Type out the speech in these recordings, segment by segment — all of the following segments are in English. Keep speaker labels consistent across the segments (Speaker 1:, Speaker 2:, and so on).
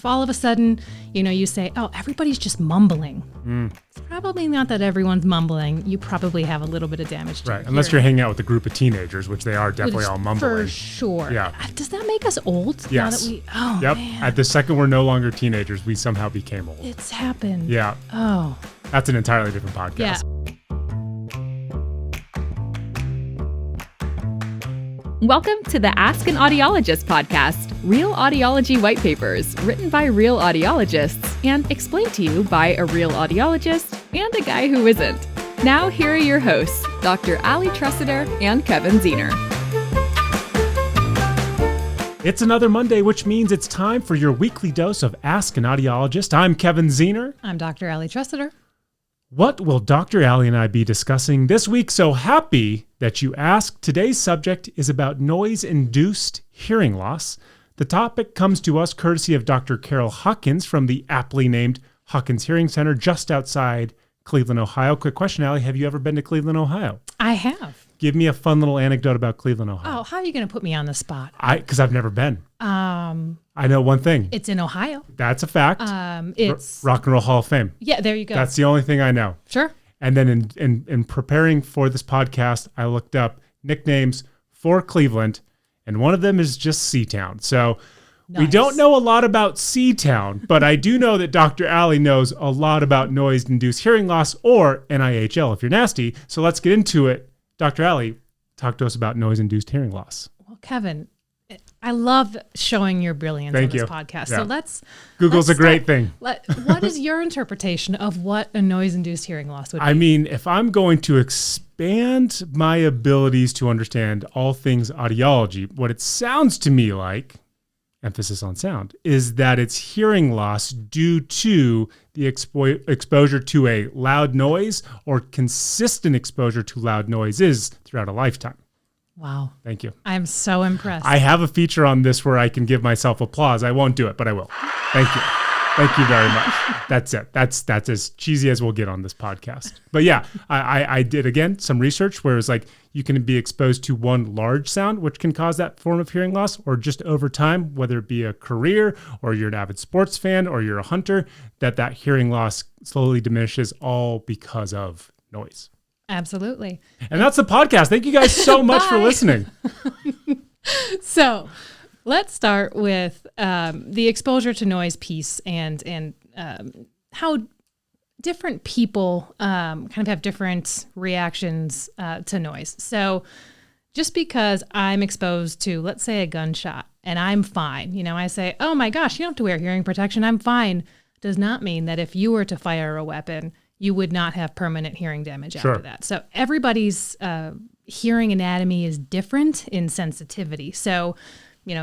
Speaker 1: If all of a sudden, you say, oh, everybody's just mumbling. It's probably not that everyone's mumbling. You probably have a little bit of damage to
Speaker 2: Right, unless you're hanging out with a group of teenagers, which they are definitely all mumbling.
Speaker 1: For sure.
Speaker 2: Yeah.
Speaker 1: Does that make us old?
Speaker 2: Yes.
Speaker 1: Yep. Man.
Speaker 2: At the second we're no longer teenagers, we somehow became old.
Speaker 1: It's happened.
Speaker 2: Yeah.
Speaker 1: Oh.
Speaker 2: That's an entirely different podcast.
Speaker 1: Yeah.
Speaker 3: Welcome to the Ask an Audiologist podcast, real audiology white papers written by real audiologists and explained to you by a real audiologist and a guy who isn't. Now here are your hosts, Dr. Ali Tressiter and Kevin Ziener.
Speaker 2: It's another Monday, which means it's time for your weekly dose of Ask an Audiologist. I'm Kevin Ziener.
Speaker 1: I'm Dr. Ali Tressiter.
Speaker 2: What will Dr. Ali and I be discussing this week? So happy that you asked. Today's subject is about noise-induced hearing loss. The topic comes to us courtesy of Dr. Carol Hawkins from the aptly named Hawkins Hearing Center just outside Cleveland, Ohio. Quick question, Ali, have you ever been to Cleveland, Ohio?
Speaker 1: I have.
Speaker 2: Give me a fun little anecdote about Cleveland, Ohio.
Speaker 1: Oh, how are you going to put me on the spot?
Speaker 2: Because I've never been. I know one thing.
Speaker 1: It's in Ohio.
Speaker 2: That's a fact.
Speaker 1: It's
Speaker 2: Rock and Roll Hall of Fame.
Speaker 1: Yeah, there you go.
Speaker 2: That's the only thing I know.
Speaker 1: Sure.
Speaker 2: And then in preparing for this podcast, I looked up nicknames for Cleveland, and one of them is just C-Town. So we don't know a lot about C-Town, but I do know that Dr. Ali knows a lot about noise-induced hearing loss, or NIHL if you're nasty. So let's get into it. Dr. Ali, talk to us about noise-induced hearing loss.
Speaker 1: Well, Kevin, I love showing your brilliance on this podcast.
Speaker 2: Yeah.
Speaker 1: So
Speaker 2: Google's a great thing.
Speaker 1: What is your interpretation of what a noise-induced hearing loss would be?
Speaker 2: I mean, if I'm going to expand my abilities to understand all things audiology, what it sounds to me like, emphasis on sound, is that it's hearing loss due to the exposure to a loud noise or consistent exposure to loud noises throughout a lifetime.
Speaker 1: Wow.
Speaker 2: Thank you.
Speaker 1: I'm so impressed.
Speaker 2: I have a feature on this where I can give myself applause. I won't do it, but I will. Thank you. Thank you very much. That's it. That's as cheesy as we'll get on this podcast. But yeah, I did, again, some research where it's like you can be exposed to one large sound, which can cause that form of hearing loss, or just over time, whether it be a career or you're an avid sports fan or you're a hunter, that hearing loss slowly diminishes all because of noise.
Speaker 1: Absolutely.
Speaker 2: And that's the podcast. Thank you guys so much for listening.
Speaker 1: So let's start with the exposure to noise piece and how different people kind of have different reactions to noise. So just because I'm exposed to, let's say, a gunshot and I'm fine, I say, oh my gosh, you don't have to wear hearing protection, I'm fine, does not mean that if you were to fire a weapon, you would not have permanent hearing damage after that. So everybody's hearing anatomy is different in sensitivity. So,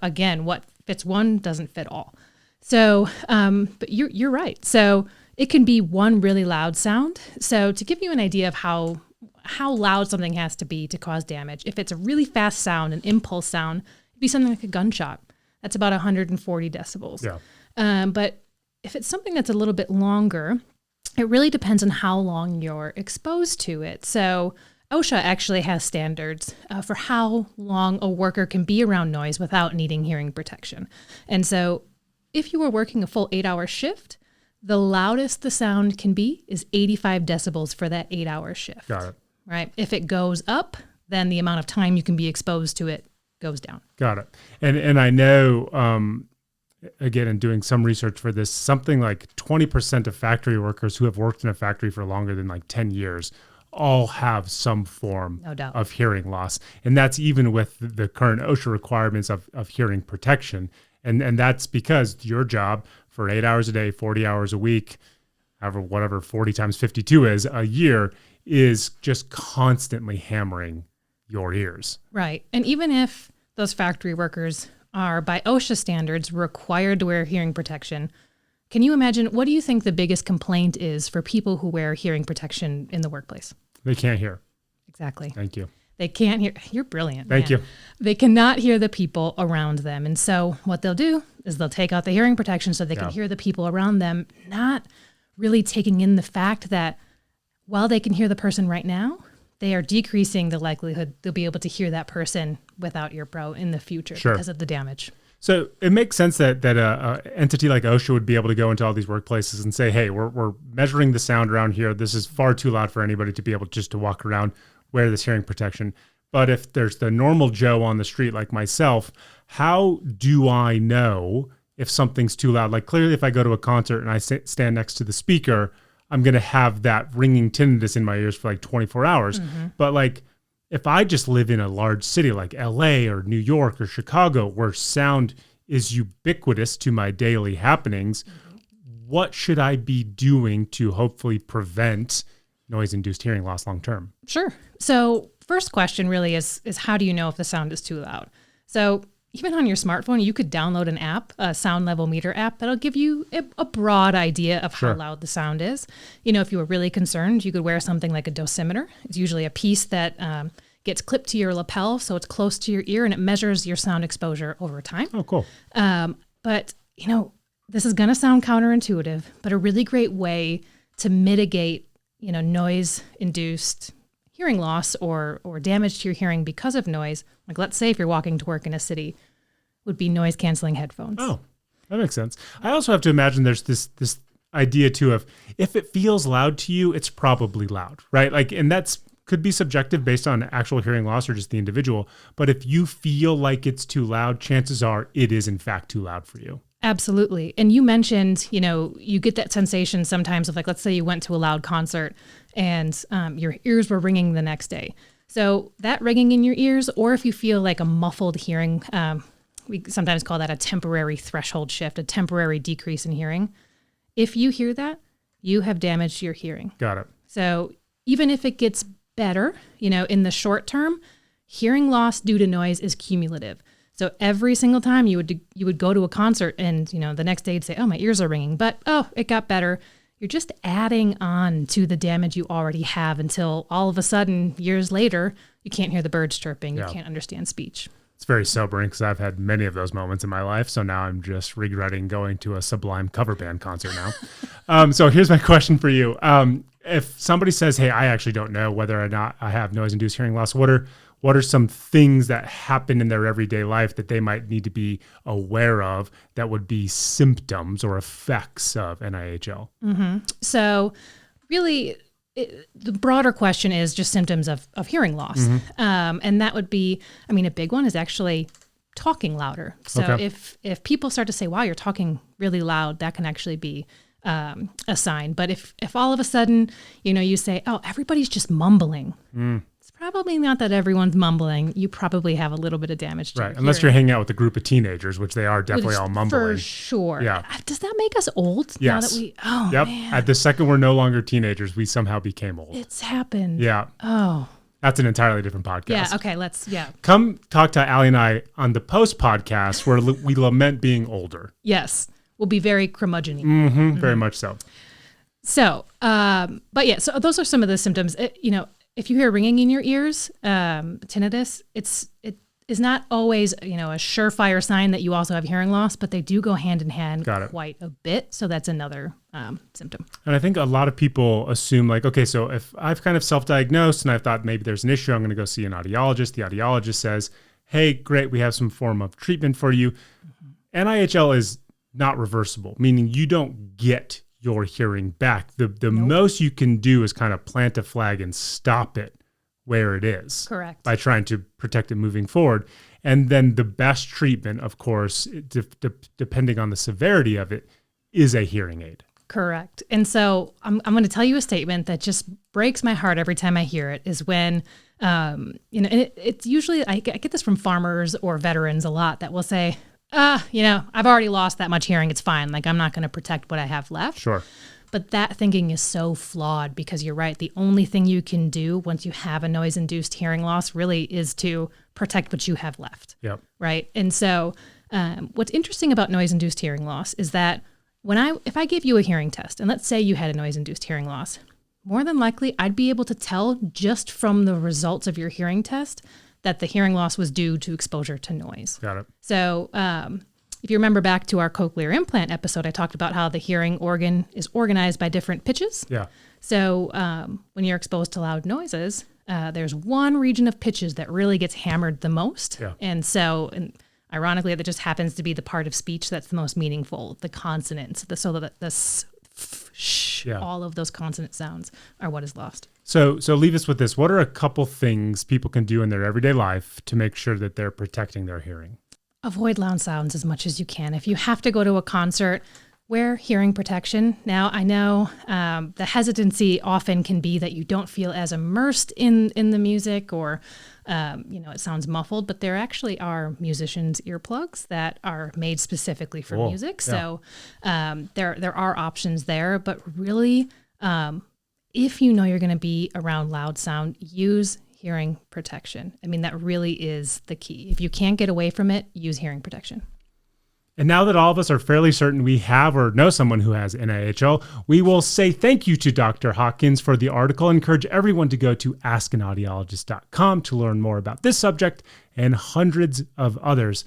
Speaker 1: again, what fits one doesn't fit all. So, but you're right. So it can be one really loud sound. So to give you an idea of how loud something has to be to cause damage, if it's a really fast sound, an impulse sound, it'd be something like a gunshot. That's about 140 decibels.
Speaker 2: Yeah.
Speaker 1: But if it's something that's a little bit longer, it really depends on how long you're exposed to it. So OSHA actually has standards for how long a worker can be around noise without needing hearing protection. And so if you were working a full 8-hour shift, the loudest the sound can be is 85 decibels for that 8-hour shift.
Speaker 2: Got it.
Speaker 1: Right? If it goes up, then the amount of time you can be exposed to it goes down.
Speaker 2: Got it. And I know, again, in doing some research for this, something like 20% of factory workers who have worked in a factory for longer than like 10 years all have some form of hearing loss. And that's even with the current OSHA requirements of hearing protection. And that's because your job for 8 hours a day, 40 hours a week, whatever 40 times 52 is a year, is just constantly hammering your ears.
Speaker 1: Right. And even if those factory workers are, by OSHA standards, required to wear hearing protection, can you imagine, what do you think the biggest complaint is for people who wear hearing protection in the workplace?
Speaker 2: They can't hear.
Speaker 1: Exactly.
Speaker 2: Thank you.
Speaker 1: They can't hear. You're brilliant.
Speaker 2: Thank you.
Speaker 1: They cannot hear the people around them. And so what they'll do is they'll take out the hearing protection so they can hear the people around them, not really taking in the fact that while they can hear the person right now, they are decreasing the likelihood they'll be able to hear that person without ear pro in the future because of the damage.
Speaker 2: So it makes sense that a entity like OSHA would be able to go into all these workplaces and say, hey, we're measuring the sound around here. This is far too loud for anybody to be able just to walk around, wear this hearing protection. But if there's the normal Joe on the street like myself, how do I know if something's too loud? Like clearly if I go to a concert and I stand next to the speaker, I'm going to have that ringing tinnitus in my ears for like 24 hours. Mm-hmm. But like, if I just live in a large city like LA or New York or Chicago where sound is ubiquitous to my daily happenings, what should I be doing to hopefully prevent noise-induced hearing loss long term?
Speaker 1: Sure. So first question really is how do you know if the sound is too loud? So even on your smartphone, you could download an app, a sound level meter app, that'll give you a broad idea of how loud the sound is. You know, if you were really concerned, you could wear something like a dosimeter. It's usually a piece that gets clipped to your lapel, so it's close to your ear, and it measures your sound exposure over time.
Speaker 2: Oh, cool.
Speaker 1: But, you know, this is going to sound counterintuitive, but a really great way to mitigate, you know, noise-induced hearing loss or damage to your hearing because of noise, like let's say if you're walking to work in a city, would be noise canceling headphones.
Speaker 2: Oh, that makes sense. I also have to imagine there's this idea too of if it feels loud to you, it's probably loud, right? Like, and that's could be subjective based on actual hearing loss or just the individual. But if you feel like it's too loud, chances are it is in fact too loud for you.
Speaker 1: Absolutely. And you mentioned, you know, you get that sensation sometimes of like, let's say you went to a loud concert and your ears were ringing the next day. So that ringing in your ears, or if you feel like a muffled hearing, we sometimes call that a temporary threshold shift, a temporary decrease in hearing. If you hear that, you have damage to your hearing.
Speaker 2: Got it.
Speaker 1: So even if it gets better, you know, in the short term, hearing loss due to noise is cumulative. So every single time you would go to a concert and, you know, the next day you'd say, oh, my ears are ringing, but, oh, it got better. You're just adding on to the damage you already have until all of a sudden, years later, you can't hear the birds chirping. You can't understand speech.
Speaker 2: It's very sobering because I've had many of those moments in my life. So now I'm just regretting going to a Sublime cover band concert now. So here's my question for you. If somebody says, hey, I actually don't know whether or not I have noise-induced hearing loss, what are some things that happen in their everyday life that they might need to be aware of that would be symptoms or effects of NIHL?
Speaker 1: Mm-hmm. So really, the broader question is just symptoms of hearing loss. Mm-hmm. And that would be, I mean, a big one is actually talking louder. So if people start to say, wow, you're talking really loud, that can actually be a sign. But if all of a sudden, you know, you say, oh, everybody's just mumbling. It's probably not that everyone's mumbling. You probably have a little bit of damage to your
Speaker 2: unless
Speaker 1: hearing.
Speaker 2: you're hanging out with a group of teenagers, which they are definitely all mumbling.
Speaker 1: For sure.
Speaker 2: Yeah.
Speaker 1: Does that make us old?
Speaker 2: Yes.
Speaker 1: Now that man.
Speaker 2: At the second we're no longer teenagers, we somehow became old.
Speaker 1: It's happened.
Speaker 2: Yeah.
Speaker 1: Oh.
Speaker 2: That's an entirely different podcast.
Speaker 1: Yeah. Okay.
Speaker 2: Come talk to Allie and I on the post podcast where we lament being older.
Speaker 1: Yes. We'll be very curmudgeon-y.
Speaker 2: Mm-hmm. Very much so.
Speaker 1: So, but yeah, so those are some of the symptoms. You know, if you hear ringing in your ears, tinnitus, it is not always, you know, a surefire sign that you also have hearing loss, but they do go hand in hand quite a bit. So that's another symptom.
Speaker 2: And I think a lot of people assume like, okay, so if I've kind of self-diagnosed and I thought maybe there's an issue, I'm going to go see an audiologist. The audiologist says, hey, great, we have some form of treatment for you. Mm-hmm. NIHL is not reversible, meaning you don't get your hearing back. The most you can do is kind of plant a flag and stop it where it is.
Speaker 1: Correct.
Speaker 2: By trying to protect it moving forward. And then the best treatment, of course, depending on the severity of it, is a hearing aid.
Speaker 1: Correct. And so I'm going to tell you a statement that just breaks my heart every time I hear it is when, you know, and it's usually, I get this from farmers or veterans a lot that will say, you know, I've already lost that much hearing. It's fine. Like, I'm not going to protect what I have left.
Speaker 2: Sure.
Speaker 1: But that thinking is so flawed because you're right. The only thing you can do once you have a noise-induced hearing loss really is to protect what you have left.
Speaker 2: Yep.
Speaker 1: Right. And so what's interesting about noise-induced hearing loss is that if I gave you a hearing test, and let's say you had a noise-induced hearing loss, more than likely I'd be able to tell just from the results of your hearing test that the hearing loss was due to exposure to noise.
Speaker 2: Got it.
Speaker 1: So if you remember back to our cochlear implant episode, I talked about how the hearing organ is organized by different pitches.
Speaker 2: Yeah.
Speaker 1: So when you're exposed to loud noises, there's one region of pitches that really gets hammered the most.
Speaker 2: Yeah.
Speaker 1: And Ironically, that just happens to be the part of speech that's the most meaningful. The consonants, all of those consonant sounds are what is lost.
Speaker 2: So leave us with this. What are a couple things people can do in their everyday life to make sure that they're protecting their hearing?
Speaker 1: Avoid loud sounds as much as you can. If you have to go to a concert, wear hearing protection. Now, I know the hesitancy often can be that you don't feel as immersed in the music, or it sounds muffled, but there actually are musicians' earplugs that are made specifically for music.
Speaker 2: Yeah.
Speaker 1: So there are options there, but really, if you know you're going to be around loud sound, use hearing protection. I mean, that really is the key. If you can't get away from it, use hearing protection.
Speaker 2: And now that all of us are fairly certain we have or know someone who has NIHL, we will say thank you to Dr. Hawkins for the article. Encourage everyone to go to askanaudiologist.com to learn more about this subject and hundreds of others.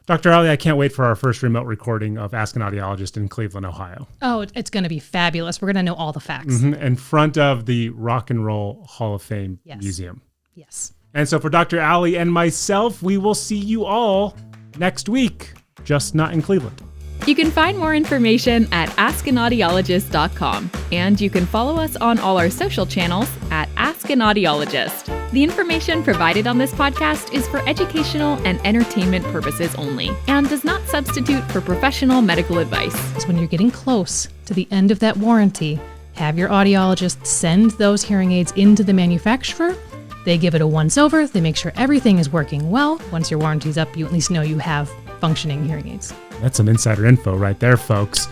Speaker 2: Dr. Ali, I can't wait for our first remote recording of Ask an Audiologist in Cleveland, Ohio.
Speaker 1: Oh, it's going to be fabulous. We're going to know all the facts.
Speaker 2: In front of the Rock and Roll Hall of Fame Museum.
Speaker 1: Yes.
Speaker 2: And so for Dr. Ali and myself, we will see you all next week, just not in Cleveland.
Speaker 3: You can find more information at askanaudiologist.com, and you can follow us on all our social channels at Ask an Audiologist. The information provided on this podcast is for educational and entertainment purposes only and does not substitute for professional medical advice.
Speaker 1: So when you're getting close to the end of that warranty, have your audiologist send those hearing aids into the manufacturer. They give it a once-over. They make sure everything is working well. Once your warranty's up, you at least know you have functioning hearing aids.
Speaker 2: That's some insider info right there, folks.